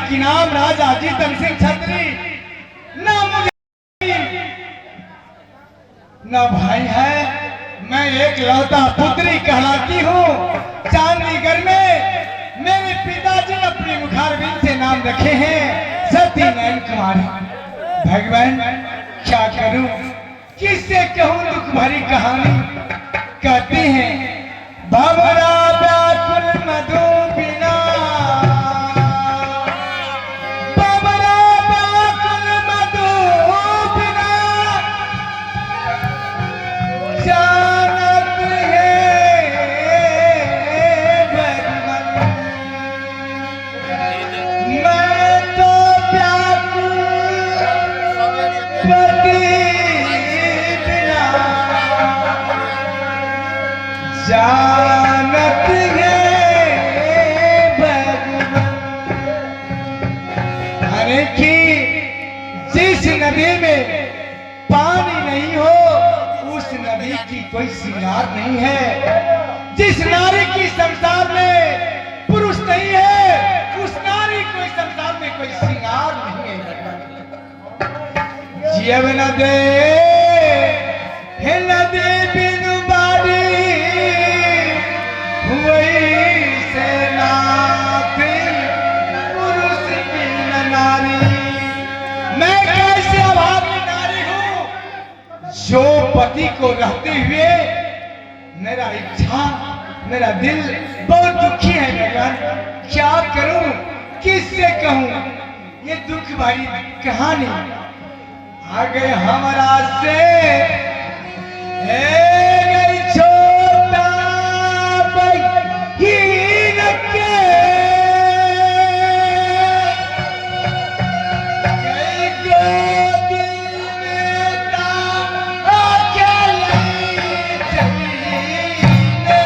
की नाम राजा जीतन सिंह छत्री, ना मुझे ना भाई है, मैं एक लौता पुत्री कहलाती हूँ। चांदीगढ़ में मेरे पिताजी ने अपनी मुखारबिंद से नाम रखे हैं सती नयन कुमारी। भगवान क्या करूं, किससे कहूं दुख भरी कहानी। कहते हैं बाबरा व्याकुल मधु बिना, बाबरा व्याकुल मधु बिना, जानत है भगवान, मैं तो व्याकुल पति बिना, जानत है भगवान। अरे कि जिस नदी में पानी नहीं हो उस नदी की कोई सिंगार नहीं है। जिस नारी की संसार में पुरुष नहीं है उस नारी को इस संसार में कोई सिंगार नहीं है। जीवन दे हे नदी बिनु बारी, वही से नाथ पुरुष बिन नारी। मैं कैसे अभागी नारी हूँ जो पति को रहते हुए मेरा इच्छा मेरा दिल बहुत दुखी है। भगवान क्या करूं, किससे कहूं ये दुख भरी कहानी। आ गए हमारा से गई छोटा बहिन के, गई गोदी में अकेली चलीने।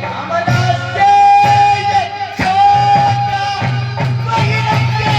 हमारा से ये छोटा बहिन के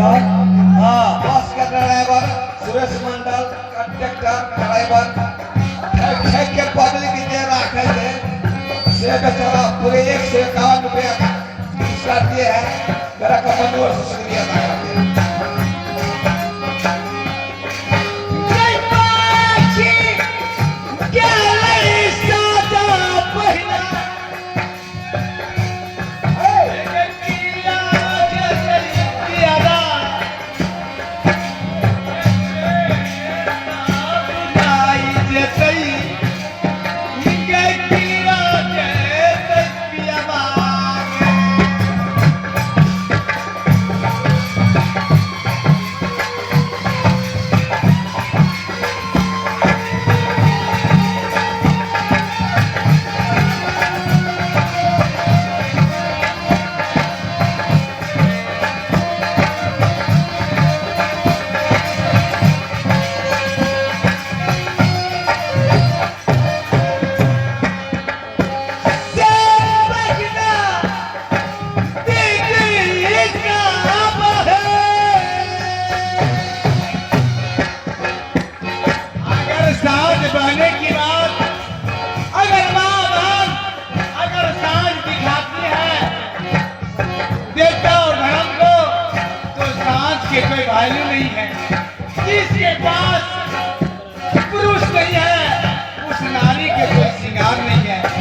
ड्राइवर बस का ड्राइवर सुरेश मंडल कंडक्टर ड्राइवर ठेक के पब्लिक दे रखे थे से बेचारा पूरे 151 रुपया इसका दिए है मेरा कंपनी और शुक्रिया अदा करते हैं कोई वैल्यू नहीं है जिसके पास पुरुष नहीं है उस नारी के कोई श्रृंगार नहीं है